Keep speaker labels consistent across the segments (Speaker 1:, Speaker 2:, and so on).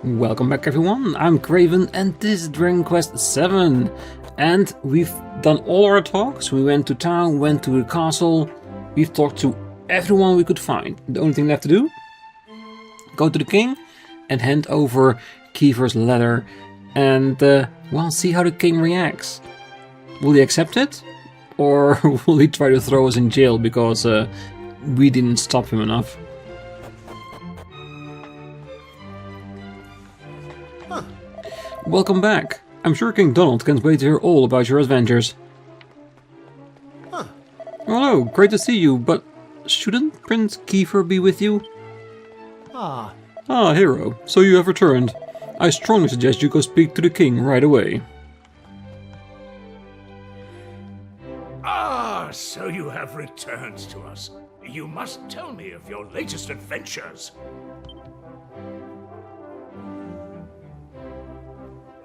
Speaker 1: Welcome back everyone, I'm Craven and this is Dragon Quest 7. And we've done all our talks. We went to town, went to the castle, we've talked to everyone we could find. The only thing left to do, go to the king and hand over Kiefers' letter and well, see how the king reacts. Will he accept it? Or will he try to throw us in jail because we didn't stop him enough? Welcome back. I'm sure King Donald can't wait to hear all about your adventures. Hello, great to see you, but shouldn't Prince Kiefer be with you? Ah, hero, so you have returned. I strongly suggest you go speak to the king right away.
Speaker 2: Ah, so you have returned to us. You must tell me of your latest adventures.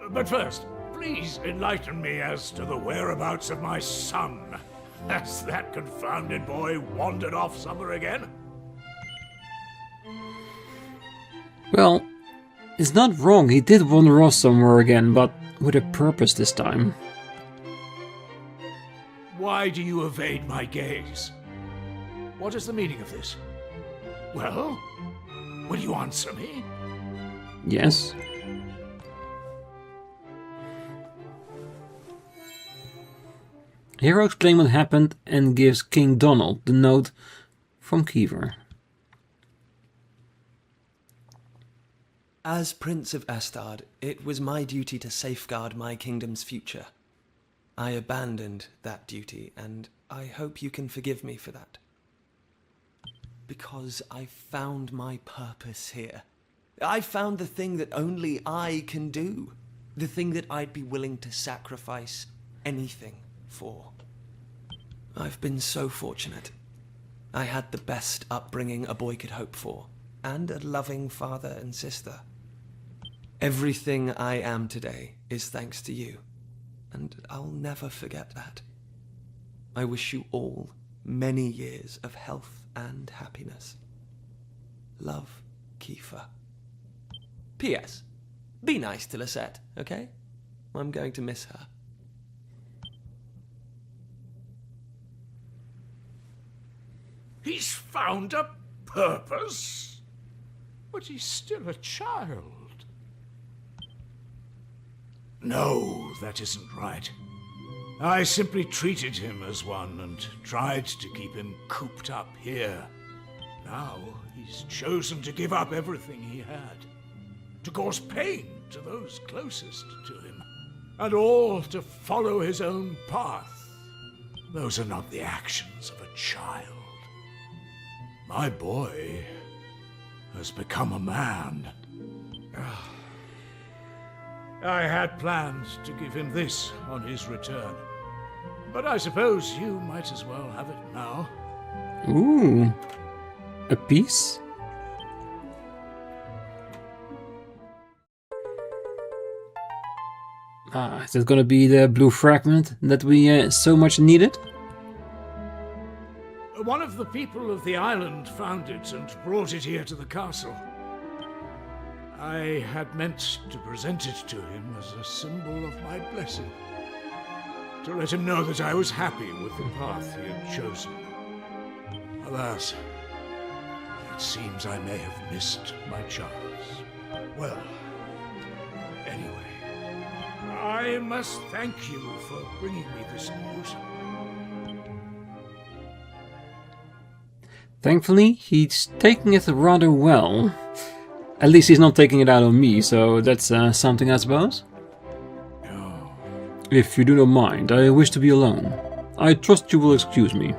Speaker 2: But first, please enlighten me as to the whereabouts of my son. Has that confounded boy wandered off somewhere again?
Speaker 1: Well, it's not wrong, he did wander off somewhere again, but with a purpose this time.
Speaker 2: Why do you evade my gaze? What is the meaning of this? Well, will you answer me?
Speaker 1: Yes. Hero explains what happened and gives King Donald the note from Kiefer.
Speaker 3: As Prince of Estard, it was my duty to safeguard my kingdom's future. I abandoned that duty, and I hope you can forgive me for that. Because I found my purpose here. I found the thing that only I can do. The thing that I'd be willing to sacrifice anything for. I've been so fortunate. I had the best upbringing a boy could hope for, and a loving father and sister. Everything I am today is thanks to you, and I'll never forget that. I wish you all many years of health and happiness. Love, Kiefer. P.S. Be nice to Lisette, okay? I'm going to miss her.
Speaker 2: He's found a purpose? But he's still a child. No, that isn't right. I simply treated him as one and tried to keep him cooped up here. Now he's chosen to give up everything he had, to cause pain to those closest to him, and all to follow his own path. Those are not the actions of a child. My boy has become a man. I had planned to give him this on his return, but I suppose you might as well have it now.
Speaker 1: Ooh, a piece? Is that gonna be the blue fragment that we so much needed?
Speaker 2: One of the people of the island found it and brought it here to the castle. I had meant to present it to him as a symbol of my blessing, to let him know that I was happy with the path he had chosen. Alas, it seems I may have missed my chance. Well, anyway, I must thank you for bringing me this news.
Speaker 1: Thankfully, he's taking it rather well. At least he's not taking it out on me, so that's something, I suppose. If you do not mind, I wish to be alone. I trust you will excuse me.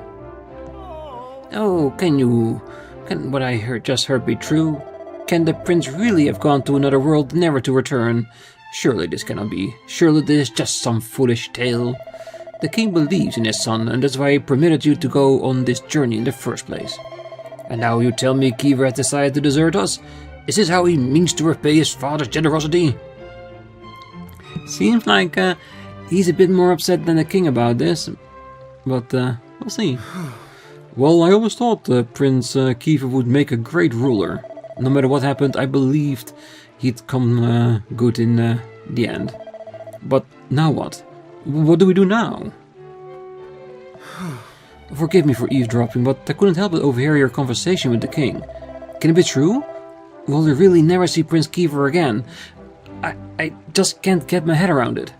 Speaker 1: Oh, can what I just heard be true? Can the prince really have gone to another world, never to return? Surely this cannot be. Surely this is just some foolish tale. The king believes in his son, and that's why he permitted you to go on this journey in the first place. And now you tell me Kiefer has decided to desert us? Is this how he means to repay his father's generosity? Seems like he's a bit more upset than the king about this, but we'll see. Well, I always thought Prince Kiefer would make a great ruler. No matter what happened, I believed he'd come good in the end. But now what? What do we do now? Forgive me for eavesdropping, but I couldn't help but overhear your conversation with the king. Can it be true? Will we really never see Prince Kiefer again? I just can't get my head around it.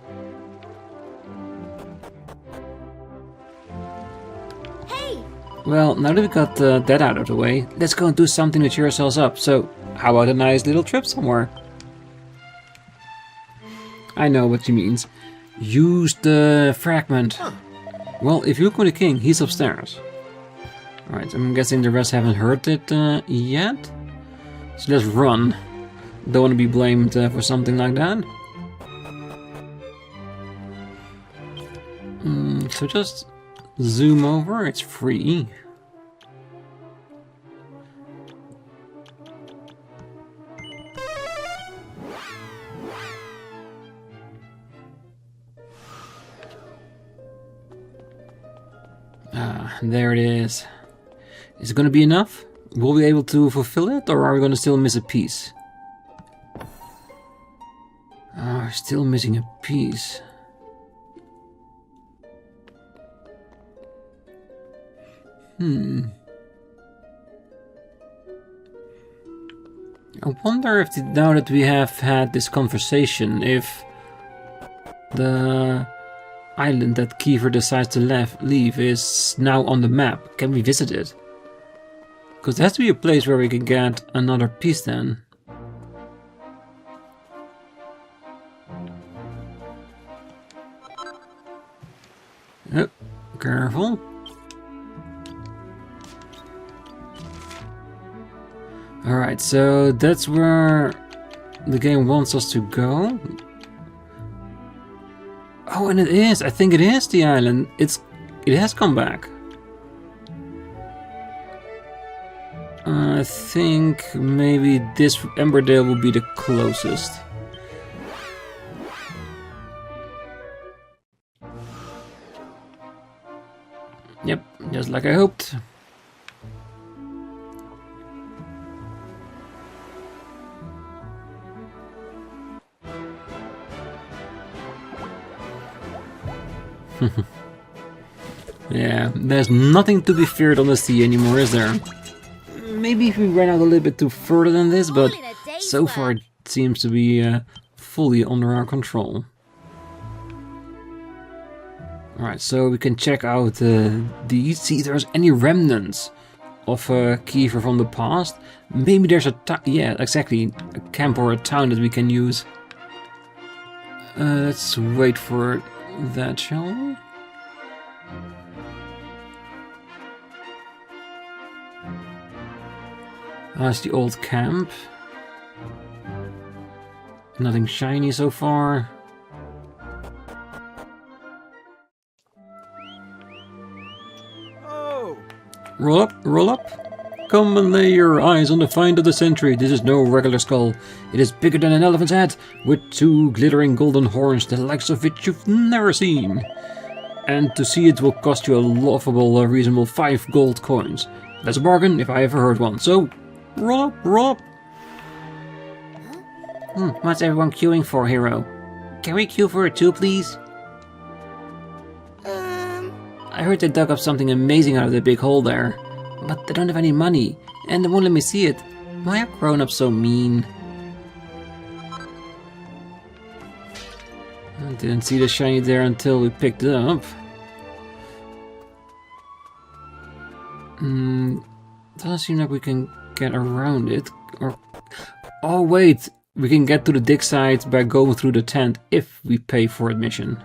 Speaker 4: Hey!
Speaker 1: Well, now that we got that out of the way, let's go and do something to cheer ourselves up. So, how about a nice little trip somewhere? I know what she means. Use the fragment. Well, if you look for the king, he's upstairs. Alright, I'm guessing the rest haven't heard it yet. So let's run. Don't want to be blamed for something like that. So just zoom over, it's free. Ah, there it is. Is it going to be enough? Will we be able to fulfill it, or are we going to still miss a piece? Ah, still missing a piece. I wonder if now that we have had this conversation, if the island that Kiefer decides to leave is now on the map. Can we visit it? Because there has to be a place where we can get another piece then. Oh, careful. Alright, so that's where the game wants us to go. Oh, and it is. I think it is the island. It has come back. I think maybe this Emberdale will be the closest. Yep, just like I hoped. Yeah, there's nothing to be feared on the sea anymore, is there? Maybe if we ran out a little bit too further than this, but so far it seems to be fully under our control. Alright, so we can check out these, see if there's any remnants of Kiefer from the past. Maybe there's a yeah, exactly, a camp or a town that we can use. Let's wait for that, shall we? It's the old camp. Nothing shiny so far.
Speaker 2: Oh!
Speaker 1: Roll up, roll up. Come and lay your eyes on the find of the century. This is no regular skull. It is bigger than an elephant's head, with two glittering golden horns, the likes of which you've never seen. And to see it will cost you a laughable, reasonable 5 gold coins. That's a bargain if I ever heard one. So, roll up, roll up. What's everyone queuing for, hero? Can we queue for it too, please? I heard they dug up something amazing out of the big hole there. But they don't have any money, and they won't let me see it. Why are grown-ups so mean? I didn't see the shiny there until we picked it up. Doesn't seem like we can get around it. Or oh wait, we can get to the dig site by going through the tent if we pay for admission.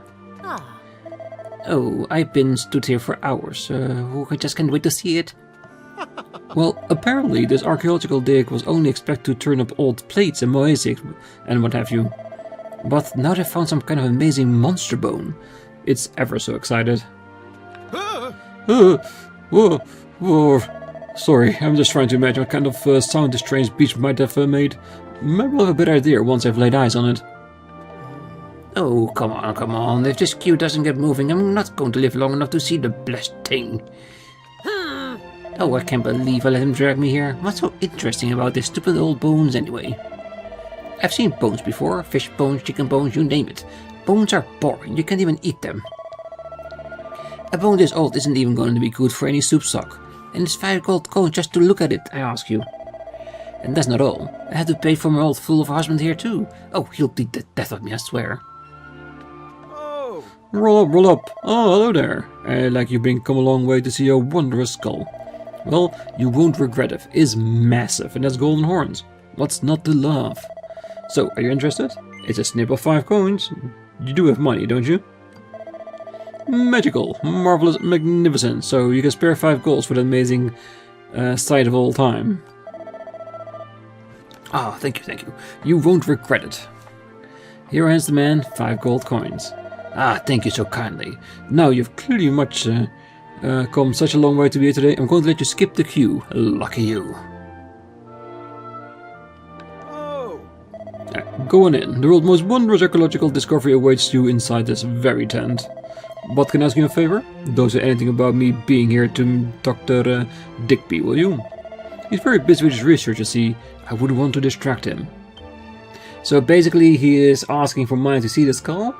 Speaker 1: Oh, I've been stood here for hours. I just can't wait to see it. Well, apparently this archaeological dig was only expected to turn up old plates and mosaics and what have you. But now they found some kind of amazing monster bone. It's ever so excited. Sorry, I'm just trying to imagine what kind of sound this strange beast might have made. Maybe I'll have a better idea once I've laid eyes on it. Oh, come on, come on. If this queue doesn't get moving, I'm not going to live long enough to see the blessed thing. Oh, I can't believe I let him drag me here. What's so interesting about these stupid old bones anyway? I've seen bones before. Fish bones, chicken bones, you name it. Bones are boring. You can't even eat them. A bone this old isn't even going to be good for any soup stock. And it's 5 gold coins just to look at it, I ask you. And that's not all. I had to pay for my old fool of a husband here too. Oh, he'll beat the death of me, I swear.
Speaker 2: Oh!
Speaker 1: Roll up. Oh, hello there. Like you've been come a long way to see a wondrous skull. Well, you won't regret it. It's massive and has golden horns. What's not to love? So, are you interested? It's a snip of 5 coins. You do have money, don't you? Magical, marvelous, magnificent. So you can spare 5 golds for the amazing sight of all time. Ah, thank you. You won't regret it. Here hands the man 5 gold coins. Ah, thank you so kindly. Now you've clearly come such a long way to be here today. I'm going to let you skip the queue. Lucky you.
Speaker 2: Oh!
Speaker 1: Go on in. The world's most wondrous archaeological discovery awaits you inside this very tent. What can I ask you a favor? Don't say anything about me being here to Dr. Digby, will you? He's very busy with his research, you see. I wouldn't want to distract him. So basically he is asking for money to see the skull,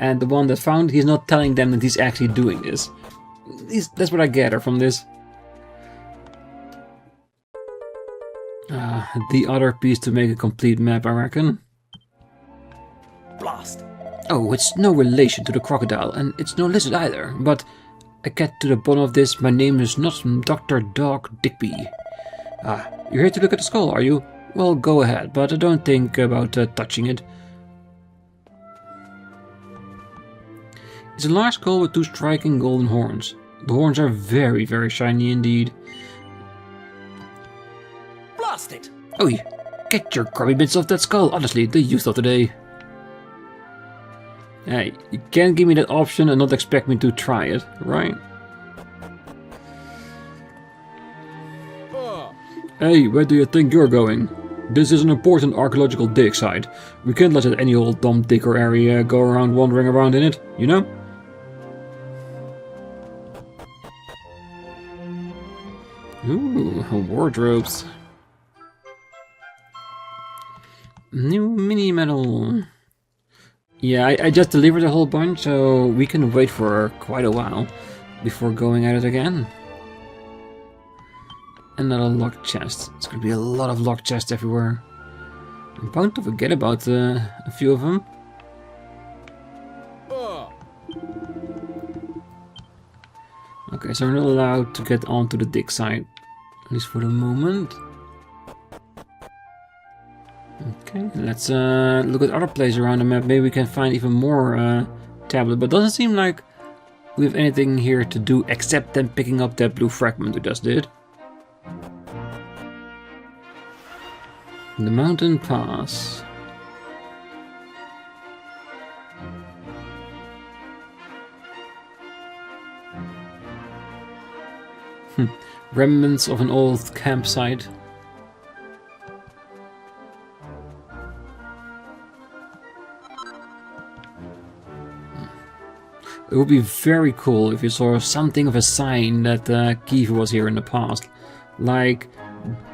Speaker 1: and the one that found, he's not telling them that he's actually doing this. That's what I gather from this. The other piece to make a complete map, I reckon.
Speaker 3: Blast!
Speaker 1: Oh, it's no relation to the crocodile, and it's no lizard either, but I get to the bottom of this. My name is not Dr. Dog Digby. You're here to look at the skull, are you? Well, go ahead, but don't think about touching it. It's a large skull with 2 striking golden horns. The horns are very, very shiny indeed.
Speaker 3: Blast it!
Speaker 1: Oh, get your grubby bits off that skull, honestly, the youth of today. Hey, you can't give me that option and not expect me to try it, right? Hey, where do you think you're going? This is an important archaeological dig site. We can't let any old dumb digger area go around wandering around in it, you know? Ooh, wardrobes. New mini medal. Yeah, I just delivered a whole bunch, so we can wait for quite a while before going at it again. Another locked chest. It's gonna be a lot of locked chests everywhere. I'm bound to forget about a few of them. Okay, so we're not allowed to get onto the dig site, at least for the moment. Okay, let's look at other places around the map. Maybe we can find even more tablet, but doesn't seem like we have anything here to do except them picking up that blue fragment we just did. The mountain pass. Remnants of an old campsite. It would be very cool if you saw something of a sign that Kiefer was here in the past. Like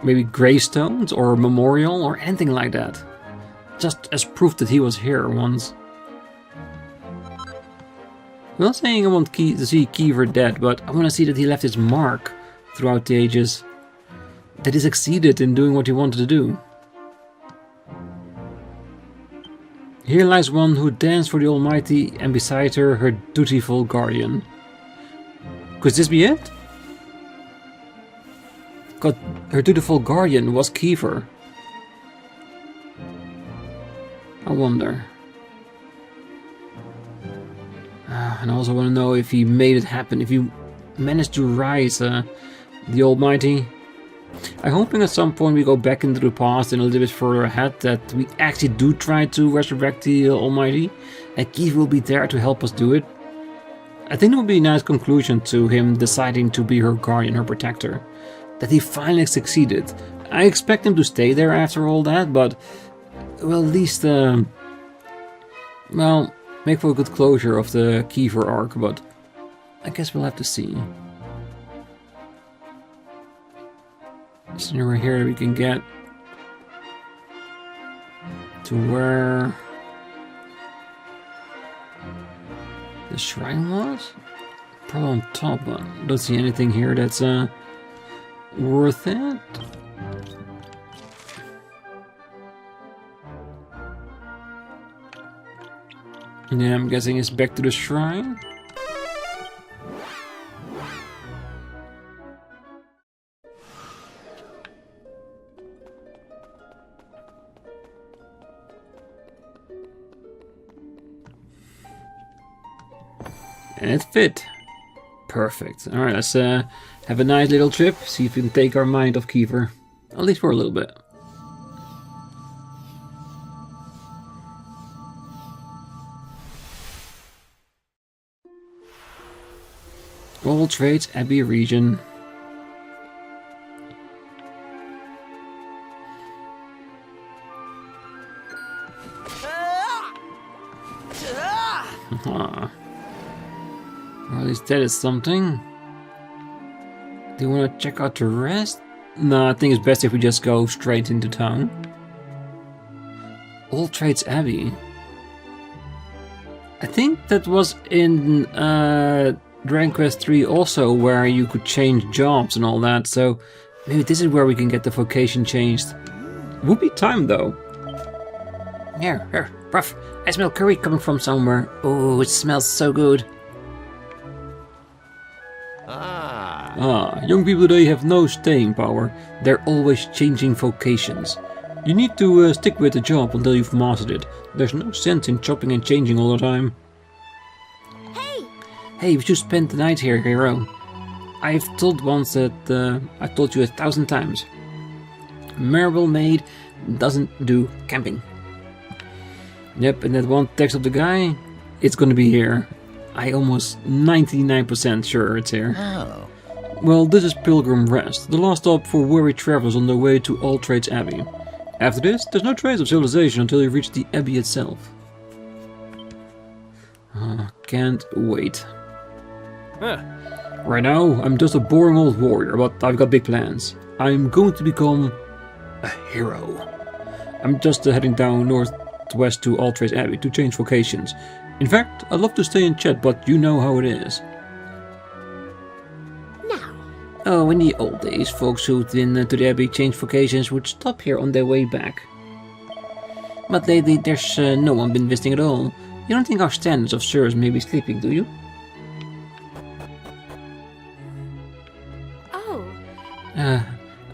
Speaker 1: maybe gravestones or a memorial or anything like that. Just as proof that he was here once. I'm not saying I want to see Kiefer dead, but I want to see that he left his mark throughout the ages. That he succeeded in doing what he wanted to do. Here lies one who danced for the Almighty, and beside her, her dutiful guardian. Could this be it? God, her dutiful guardian was Kiefer. I wonder. And I also want to know if he made it happen, if he managed to rise the Almighty. I'm hoping at some point we go back into the past and a little bit further ahead, that we actually do try to resurrect the Almighty, and Kiefer will be there to help us do it. I think it would be a nice conclusion to him deciding to be her guardian, her protector. That he finally succeeded. I expect him to stay there after all that, but well, at least well, make for a good closure of the Kiefer arc, but I guess we'll have to see. Is anywhere here that we can get to where the shrine was? Probably on top, but don't see anything here that's worth it. Yeah, I'm guessing it's back to the shrine. And it fit. Perfect. Alright, let's have a nice little trip. See if we can take our mind off Kiefer. At least for a little bit. All trades, Abbey region. Or at least that is something. Do you want to check out the rest? No, I think it's best if we just go straight into town. All Trades Abbey. I think that was in Dragon Quest 3 also, where you could change jobs and all that, so maybe this is where we can get the vocation changed. Would be time though. Here, bruv, I smell curry coming from somewhere. Oh, it smells so good. Young people today have no staying power. They're always changing vocations. You need to stick with the job until you've mastered it. There's no sense in chopping and changing all the time. Hey, we should spend the night here, hero. I've told once that I've told you 1,000 times. Marble maid doesn't do camping. Yep, and that one text of the guy, it's gonna be here. I almost 99% sure it's here.
Speaker 4: Oh.
Speaker 1: Well, this is Pilgrim Rest, the last stop for weary travelers on their way to All Trades Abbey. After this, there's no trace of civilization until you reach the Abbey itself. Can't wait. Right now, I'm just a boring old warrior, but I've got big plans. I'm going to become a hero. I'm just heading down northwest to All Trades Abbey to change vocations. In fact, I'd love to stay and chat, but you know how it is. Oh, in the old days, folks who'd been to the Abbey changed vocations would stop here on their way back. But lately, there's no one been visiting at all. You don't think our standards of service may be slipping, do you?
Speaker 5: Oh.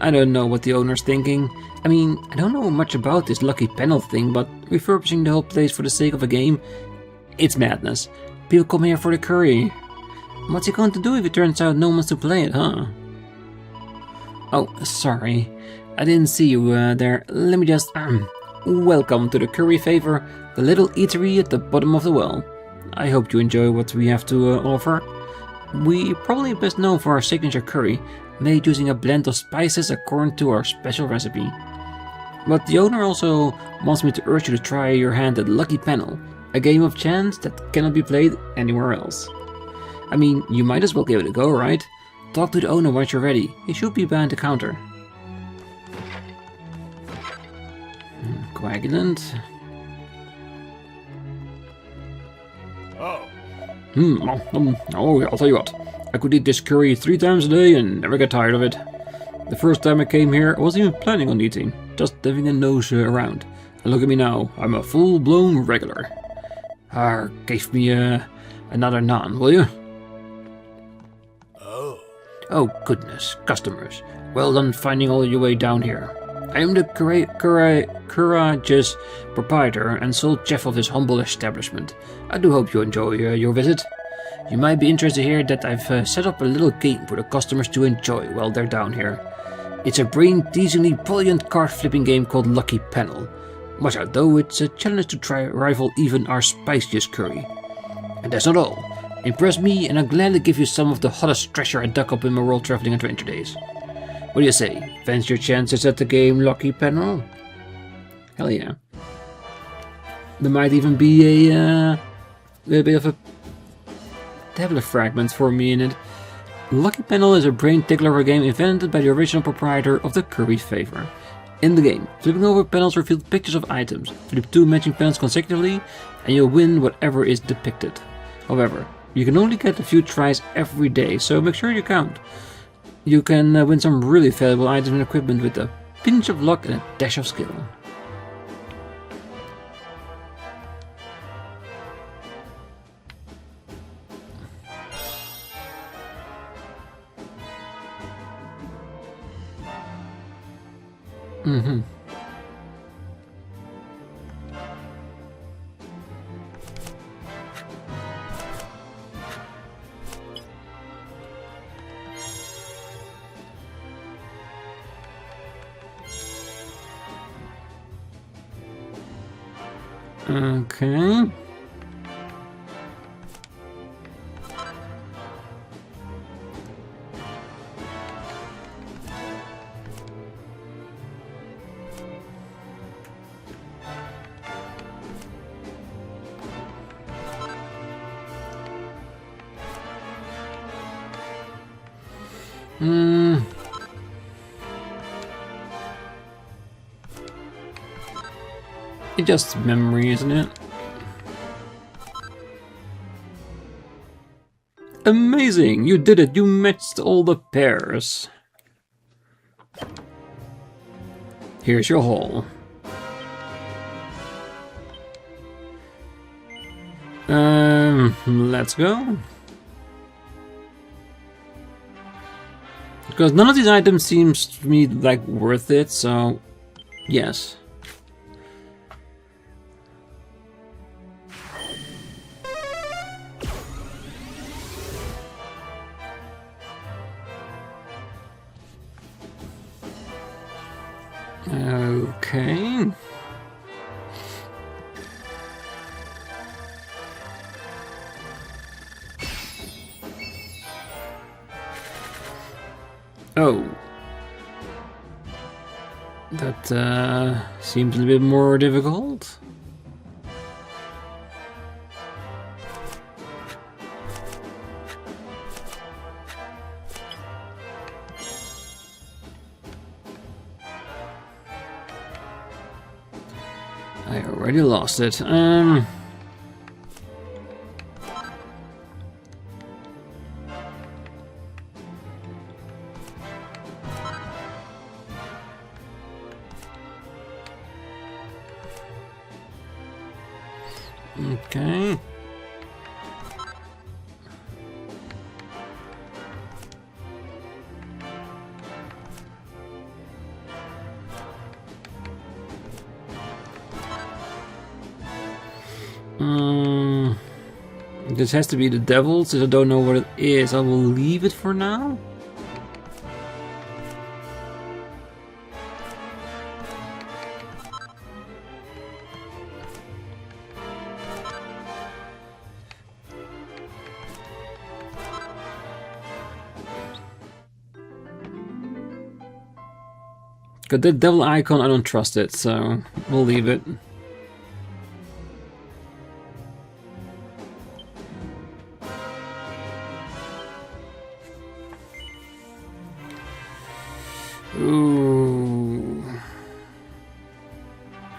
Speaker 1: I don't know what the owner's thinking. I mean, I don't know much about this lucky panel thing, but refurbishing the whole place for the sake of a game, it's madness. People come here for the curry. What's he going to do if it turns out no one's to play it, huh? Oh, sorry. I didn't see you there. Let me just... welcome to the Curry Favor, the little eatery at the bottom of the well. I hope you enjoy what we have to offer. We're probably best known for our signature curry, made using a blend of spices according to our special recipe. But the owner also wants me to urge you to try your hand at Lucky Panel, a game of chance that cannot be played anywhere else. I mean, you might as well give it a go, right? Talk to the owner once you're ready. He should be behind the counter. Coagulant.
Speaker 2: Oh.
Speaker 1: Oh, I'll tell you what. I could eat this curry 3 times a day and never get tired of it. The first time I came here, I wasn't even planning on eating, just having a nose around. And look at me now, I'm a full-blown regular. Give me another naan, will you? Oh goodness, customers. Well done finding all your way down here. I am the courageous proprietor and sole chef of this humble establishment. I do hope you enjoy your visit. You might be interested to hear that I've set up a little game for the customers to enjoy while they're down here. It's a brain-teasingly brilliant card-flipping game called Lucky Panel. Watch out though, it's a challenge to try rival even our spiciest curry. And that's not all. Impress me and I'll gladly give you some of the hottest treasure I dug up in my world-traveling adventure days. What do you say? Fancy your chances at the game Lucky Panel? Hell yeah. There might even be a little bit of a tablet fragment for me in it. Lucky Panel is a brain tickler game invented by the original proprietor of the Curry Favor. In the game, flipping over panels reveals pictures of items. Flip 2 matching panels consecutively and you'll win whatever is depicted. However, you can only get a few tries every day, so make sure you count. You can win some really valuable items and equipment with a pinch of luck and a dash of skill. Mm-hmm. Okay. It's just memory, isn't it? Amazing! You did it! You matched all the pairs. Here's your haul. Let's go. Because none of these items seems to me like worth it, so yes. Okay. Oh. That seems a little bit more difficult. I already lost it. Okay. This has to be the devil, since I don't know what it is. I will leave it for now. Got that devil icon, I don't trust it, so we'll leave it. Ooh.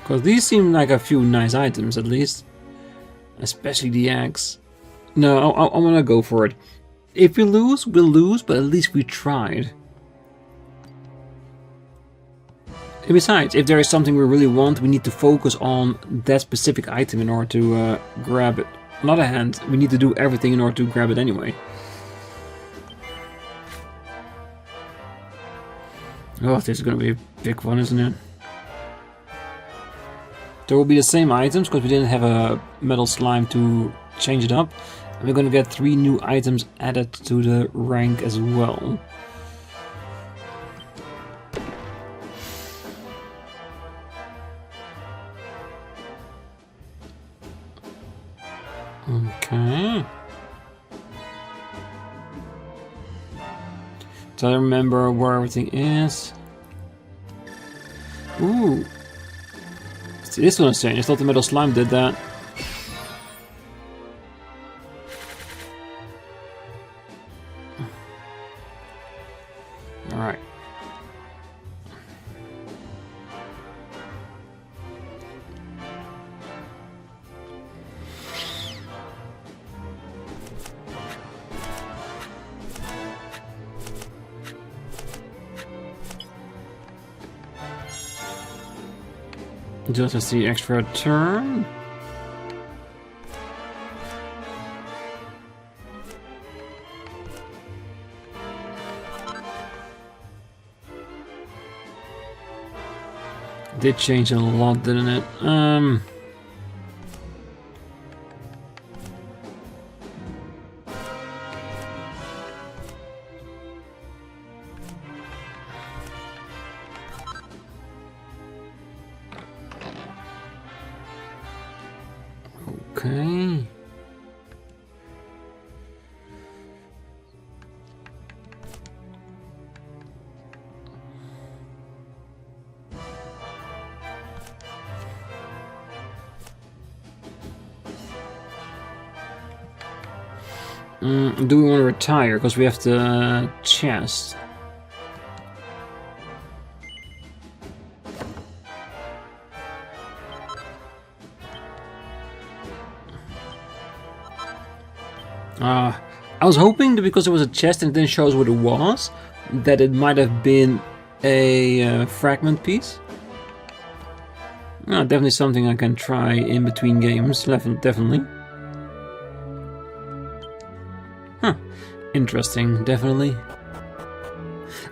Speaker 1: Because these seem like a few nice items, at least. Especially the axe. No, I'm gonna go for it. If we lose, we'll lose, but at least we tried. And besides, if there is something we really want, we need to focus on that specific item in order to grab it. On the other hand, we need to do everything in order to grab it anyway. Oh, this is going to be a big one, isn't it? There will be the same items, because we didn't have a metal slime to change it up. And we're going to get 3 new items added to the rank as well. Okay. So I remember where everything is. Ooh. See, this one is strange. I thought the metal slime did that. Just as the extra turn. Did change a lot, didn't it? Okay. Do we want to retire? Because we have the chest. I was hoping that because there was a chest and it didn't show us what it was, that it might have been a fragment piece. Definitely something I can try in between games, definitely. Huh, interesting, definitely.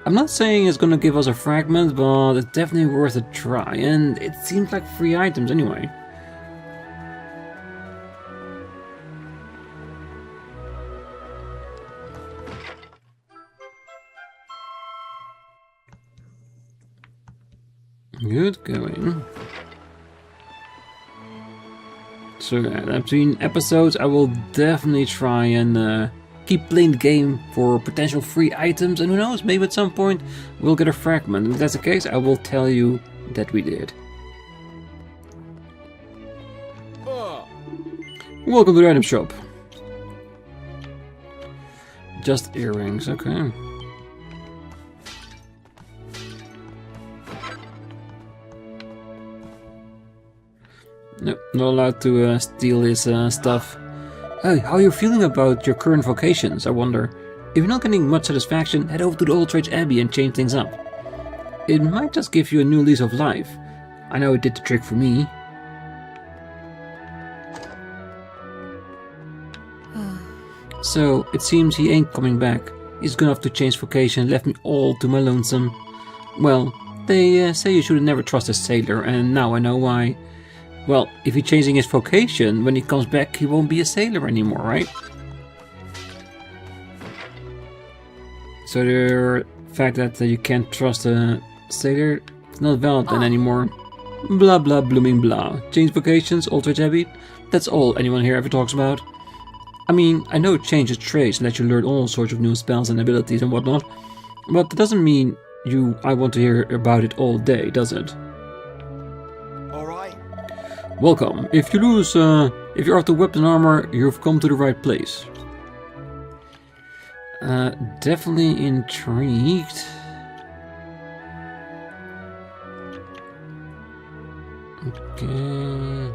Speaker 1: I'm not saying it's gonna give us a fragment, but it's definitely worth a try, and it seems like free items anyway. Good going. So between episodes I will definitely try and keep playing the game for potential free items, and who knows, maybe at some point we'll get a fragment. If that's the case, I will tell you that we did. Welcome to the item shop. Just earrings, okay. Nope, not allowed to steal his stuff. Hey, how are you feeling about your current vocations, I wonder? If you're not getting much satisfaction, head over to the Old Trades Abbey and change things up. It might just give you a new lease of life. I know it did the trick for me. So, it seems he ain't coming back. He's gonna have to change vocation and left me all to my lonesome. Well, they say you should never trust a sailor, and now I know why. Well, if he's changing his vocation, when he comes back he won't be a sailor anymore, right? So the fact that you can't trust a sailor is not valid then anymore. Blah blah blooming blah. Change vocations, Old Trades Abbey? That's all anyone here ever talks about. I mean, I know it changes trades and lets you learn all sorts of new spells and abilities and whatnot, but that doesn't mean I want to hear about it all day, does it? Welcome. If you're after weapon armor, you've come to the right place. Definitely intrigued. Okay.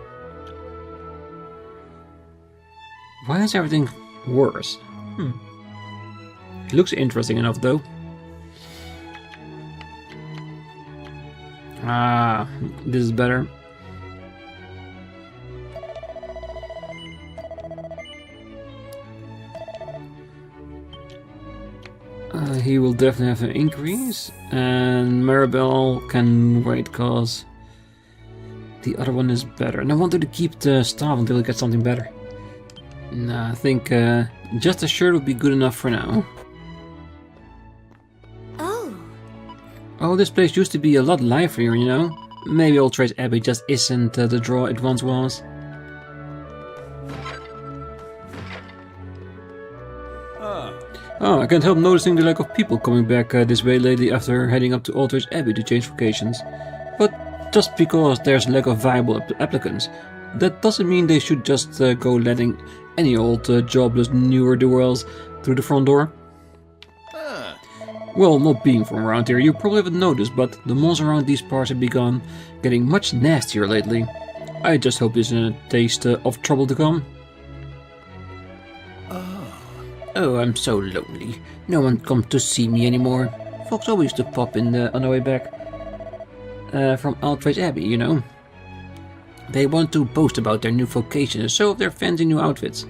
Speaker 1: Why is everything worse? It looks interesting enough, though. This is better. He will definitely have an increase, and Maribel can wait cause the other one is better. And I wanted to keep the staff until we get something better. Nah, I think just a shirt would be good enough for now. Oh, this place used to be a lot livelier, you know? Maybe Old Trades Abbey just isn't the draw it once was. Oh, I can't help noticing the lack of people coming back this way lately after heading up to Old Trades Abbey to change vocations. But just because there's a lack of viable applicants, that doesn't mean they should just go letting any old jobless ne'er-do-wells through the front door. Well, not being from around here, you probably haven't noticed, but the malls around these parts have begun getting much nastier lately. I just hope there's a taste of trouble to come. Oh, I'm so lonely. No one comes to see me anymore. Folks always used to pop in on the way back from Old Trades Abbey, you know. They want to boast about their new vocation and show off their fancy new outfits.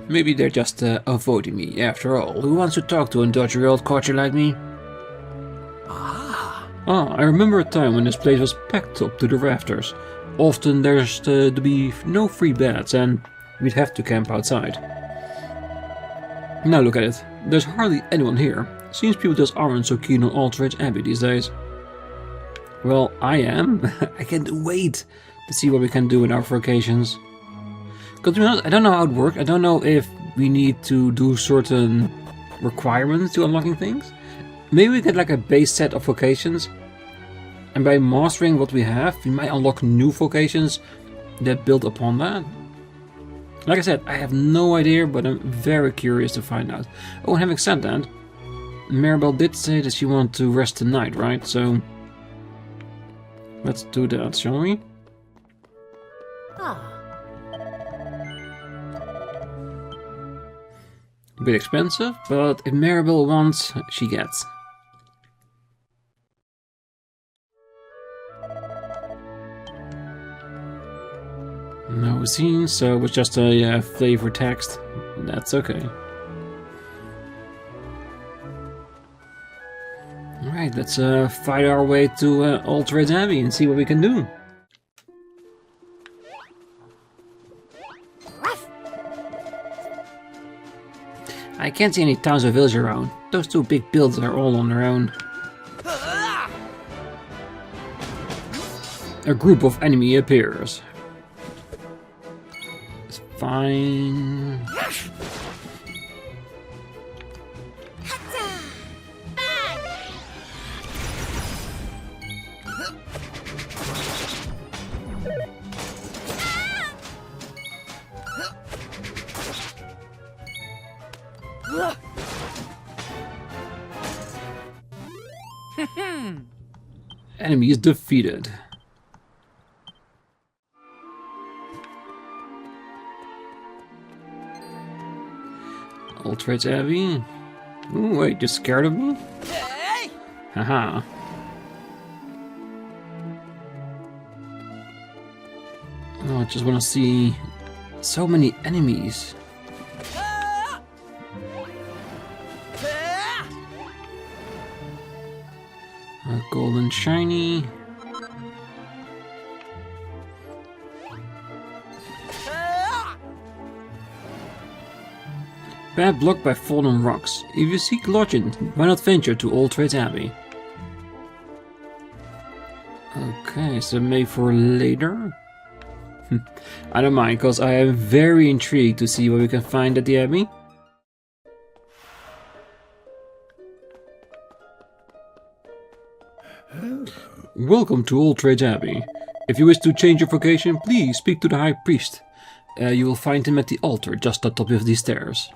Speaker 1: Maybe they're just avoiding me, after all. Who wants to talk to a dodgy old culture like me? I remember a time when this place was packed up to the rafters. Often there's to be no free beds and we'd have to camp outside. Now look at it. There's hardly anyone here. Seems people just aren't so keen on Aldridge Abbey these days. Well, I am. I can't wait to see what we can do in our vocations. Because to be honest, I don't know how it works. I don't know if we need to do certain requirements to unlocking things. Maybe we get like a base set of vocations. And by mastering what we have, we might unlock new vocations that build upon that. Like I said, I have no idea, but I'm very curious to find out. Oh, and having said that, Maribel did say that she wanted to rest tonight, right? So let's do that, shall we? A bit expensive, but if Maribel wants, she gets. No scene, so it was just a flavor text. That's okay. Alright, let's fight our way to Aldridge Abbey and see what we can do. I can't see any towns or villages around. Those two big buildings are all on their own. A group of enemy appears. It's fine. Enemy is defeated. Aldridge Abbey. Ooh, wait, you're scared of me? Haha. Oh, I just want to see so many enemies. Golden shiny. Bad blocked by fallen rocks. If you seek lodging, why not venture to Aldridge Abbey? Okay, so maybe for later? I don't mind, because I am very intrigued to see what we can find at the Abbey. Welcome to Aldridge Abbey. If you wish to change your vocation, please speak to the High Priest. You will find him at the altar just at the top of these stairs.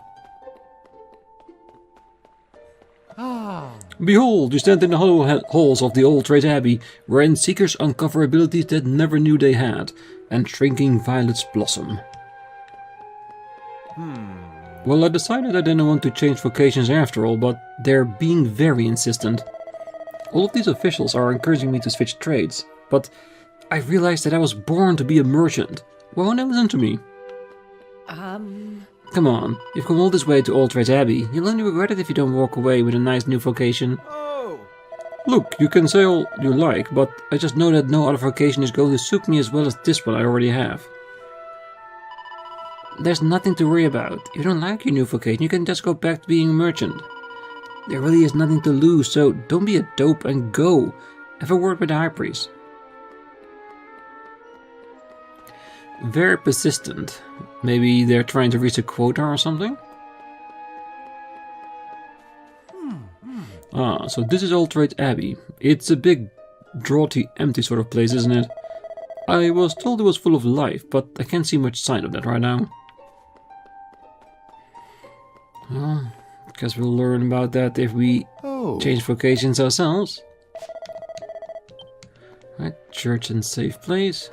Speaker 1: Behold, you stand in the hollow halls of the Aldridge Abbey, wherein seekers uncover abilities that never knew they had, and shrinking violets blossom. Well, I decided I didn't want to change vocations after all, but they're being very insistent. All of these officials are encouraging me to switch trades, but I realized that I was born to be a merchant. Why won't they listen to me? Come on, you've come all this way to Aldridge Abbey. You'll only regret it if you don't walk away with a nice new vocation. Oh. Look, you can say all you like, but I just know that no other vocation is going to suit me as well as this one I already have. There's nothing to worry about. If you don't like your new vocation, you can just go back to being a merchant. There really is nothing to lose, so don't be a dope and go. Have a word with the High Priest. Very persistent. Maybe they're trying to reach a quota or something? Ah, so this is Aldridge Abbey. It's a big, draughty, empty sort of place, isn't it? I was told it was full of life, but I can't see much sign of that right now. Well, guess we'll learn about that if we change vocations ourselves. Right, church and safe place.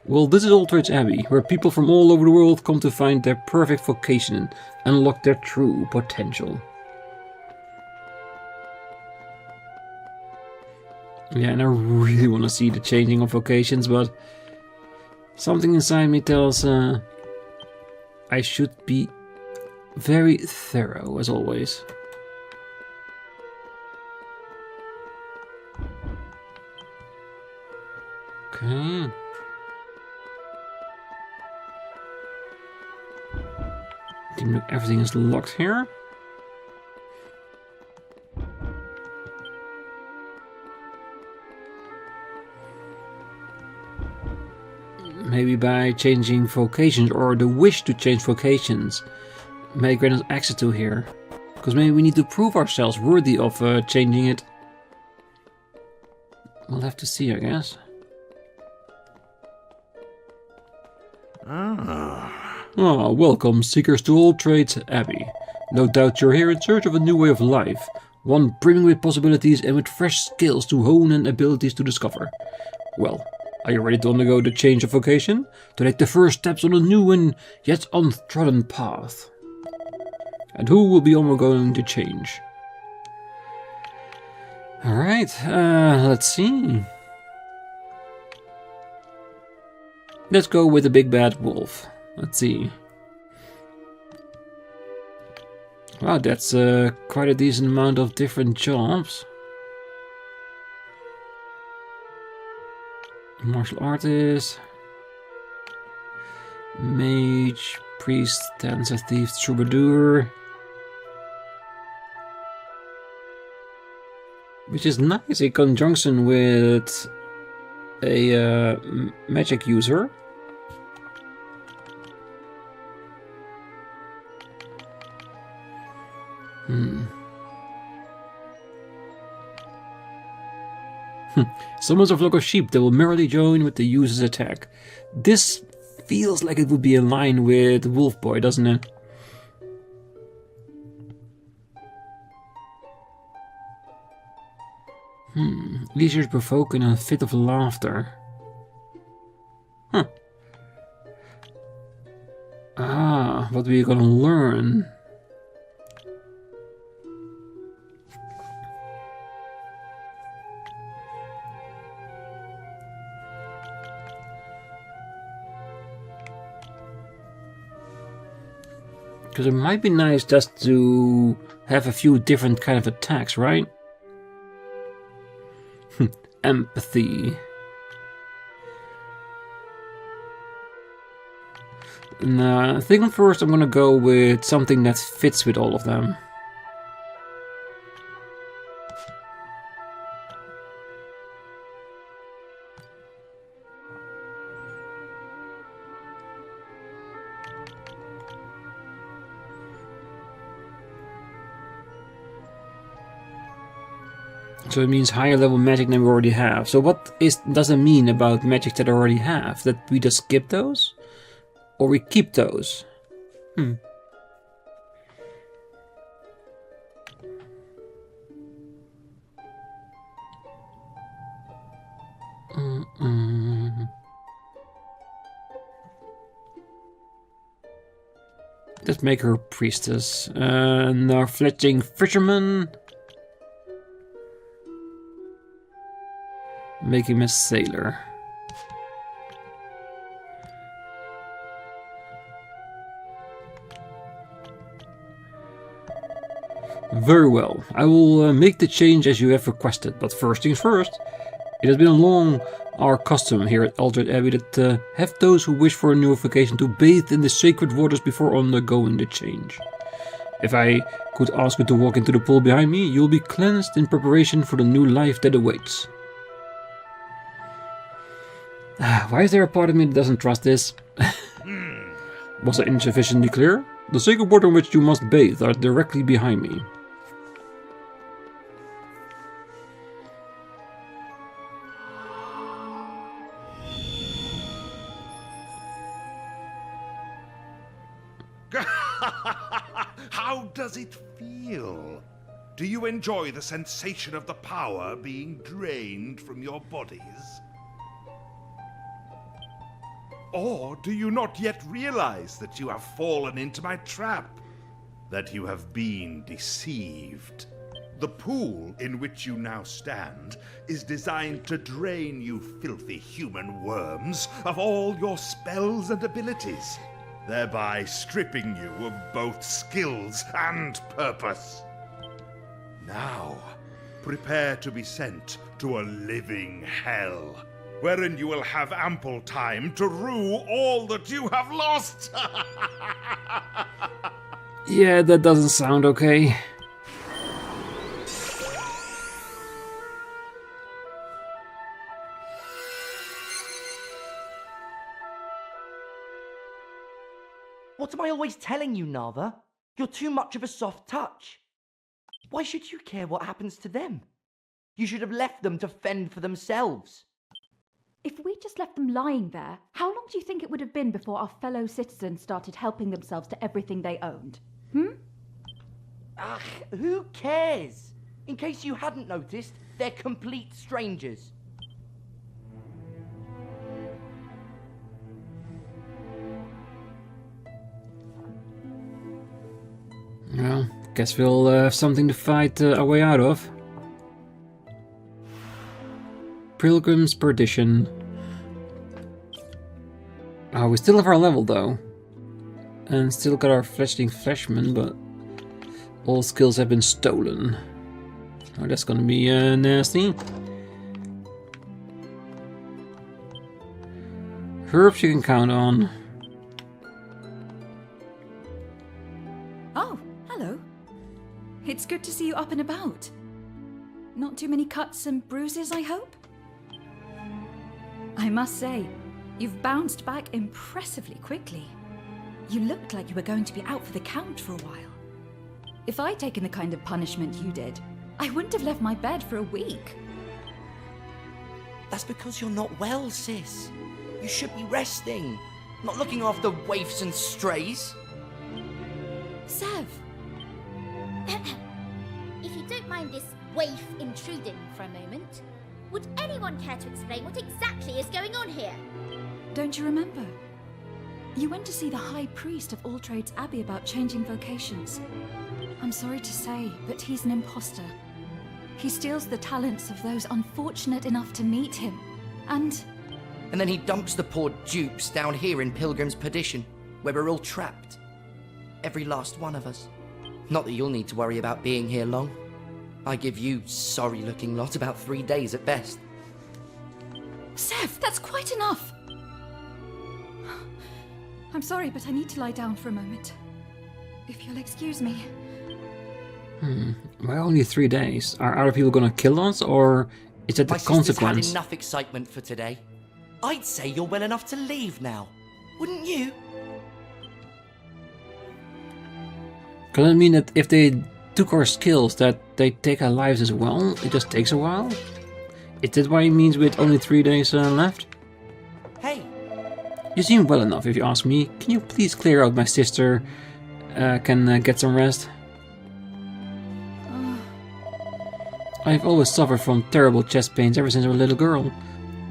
Speaker 1: Well, this is Aldridge Abbey, where people from all over the world come to find their perfect vocation and unlock their true potential. Yeah, and I really want to see the changing of vocations, but something inside me tells I should be very thorough, as always. Okay. Everything is locked here. Maybe by changing vocations, or the wish to change vocations, may grant us access to here. Because maybe we need to prove ourselves worthy of changing it. We'll have to see, I guess. Ah, welcome, seekers to all trades, Abbey. No doubt you're here in search of a new way of life. One brimming with possibilities and with fresh skills to hone and abilities to discover. Well, are you ready to undergo the change of vocation? To take the first steps on a new and yet untrodden path? And who will be undergoing the change? Alright, let's see. Let's go with the big bad wolf. Let's see. Wow, that's quite a decent amount of different jobs. Martial artist, mage, priest, dancer, thief, troubadour. Which is nice in conjunction with a magic user. Summons a flock of sheep that will merrily join with the user's attack. This feels like it would be in line with Wolf Boy, doesn't it? Leisure provoking a fit of laughter. Ah, what we're gonna learn. Because it might be nice just to have a few different kind of attacks, right? Empathy. And I think first I'm gonna go with something that fits with all of them. So it means higher level magic than we already have. So what does it mean about magic that I already have? That we just skip those? Or we keep those? Let's make her priestess. Now fledgling fisherman. Make him a sailor. Very well. I will make the change as you have requested, but first things first. It has been long our custom here at Altered Abbey that have those who wish for a new vocation to bathe in the sacred waters before undergoing the change. If I could ask you to walk into the pool behind me, you'll be cleansed in preparation for the new life that awaits. Why is there a part of me that doesn't trust this? Was it insufficiently clear? The sacred water in which you must bathe are directly behind me.
Speaker 4: How does it feel? Do you enjoy the sensation of the power being drained from your bodies? Or do you not yet realize that you have fallen into my trap? That you have been deceived? The pool in which you now stand is designed to drain you filthy human worms of all your spells and abilities, thereby stripping you of both skills and purpose. Now, prepare to be sent to a living hell, wherein you will have ample time to rue all that you have lost.
Speaker 1: Yeah, that doesn't sound okay.
Speaker 5: What am I always telling you, Nava? You're too much of a soft touch. Why should you care what happens to them? You should have left them to fend for themselves.
Speaker 6: If we just left them lying there, how long do you think it would have been before our fellow citizens started helping themselves to everything they owned?
Speaker 5: Ugh, who cares? In case you hadn't noticed, they're complete strangers.
Speaker 1: Well, guess we'll have something to fight our way out of. Pilgrim's Perdition. Oh, we still have our level though. And still got our fledgling fleshman, but all skills have been stolen. Oh, that's gonna be nasty. Herbs you can count on.
Speaker 6: Oh, hello. It's good to see you up and about. Not too many cuts and bruises, I hope? I must say, you've bounced back impressively quickly. You looked like you were going to be out for the count for a while. If I'd taken the kind of punishment you did, I wouldn't have left my bed for a week.
Speaker 5: That's because you're not well, sis. You should be resting, not looking after waifs and strays.
Speaker 6: Sev!
Speaker 7: If you don't mind this waif intruding for a moment, would anyone care to explain what exactly is going on here?
Speaker 6: Don't you remember? You went to see the High Priest of All Trades Abbey about changing vocations. I'm sorry to say, but he's an imposter. He steals the talents of those unfortunate enough to meet him, and
Speaker 5: then he dumps the poor dupes down here in Pilgrim's Perdition, where we're all trapped. Every last one of us. Not that you'll need to worry about being here long. I give you sorry-looking lot about 3 days at best.
Speaker 6: Sev, that's quite enough! I'm sorry, but I need to lie down for a moment. If you'll excuse me.
Speaker 1: Well, only 3 days. Are other people gonna kill us, or is that the
Speaker 5: My sister's
Speaker 1: consequence?
Speaker 5: had enough excitement for today. I'd say you're well enough to leave now. Wouldn't you?
Speaker 1: Could it mean that if they took our skills, that they take our lives as well? It just takes a while? Is that why it means with only 3 days left?
Speaker 5: Hey,
Speaker 1: You seem well enough, if you ask me. Can you please clear out? My sister can get some rest. I've always suffered from terrible chest pains ever since I was a little girl.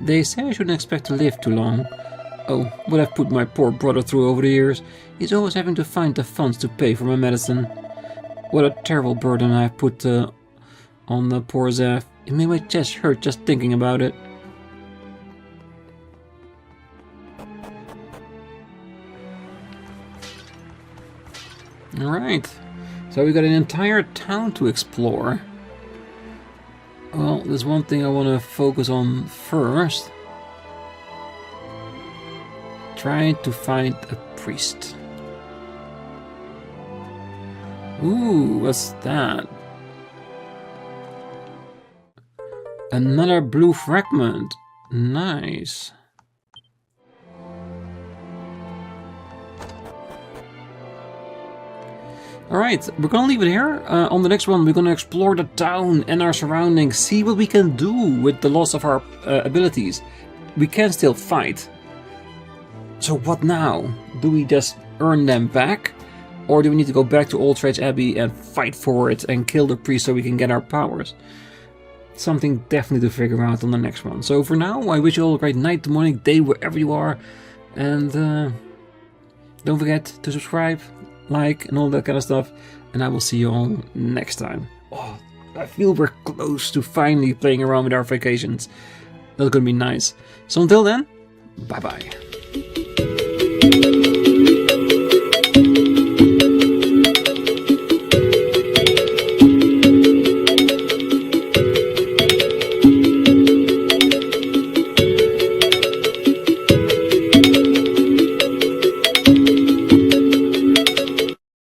Speaker 1: They say I shouldn't expect to live too long. Oh, what I've put my poor brother through over the years. He's always having to find the funds to pay for my medicine. What a terrible burden I've put on the poor Zev. It made my chest hurt just thinking about it. Alright, so we got an entire town to explore. Well, there's one thing I want to focus on first. Trying to find a priest. Ooh, what's that? Another blue fragment. Nice. Alright, we're gonna leave it here. On the next one, we're gonna explore the town and our surroundings, see what we can do with the loss of our abilities. We can still fight. So what now? Do we just earn them back? Or do we need to go back to All Trades Abbey and fight for it and kill the priest so we can get our powers? Something definitely to figure out on the next one. So for now, I wish you all a great night, morning, day, wherever you are. And don't forget to subscribe, like, and all that kind of stuff. And I will see you all next time. Oh, I feel we're close to finally playing around with our vacations. That's gonna be nice. So until then, bye bye.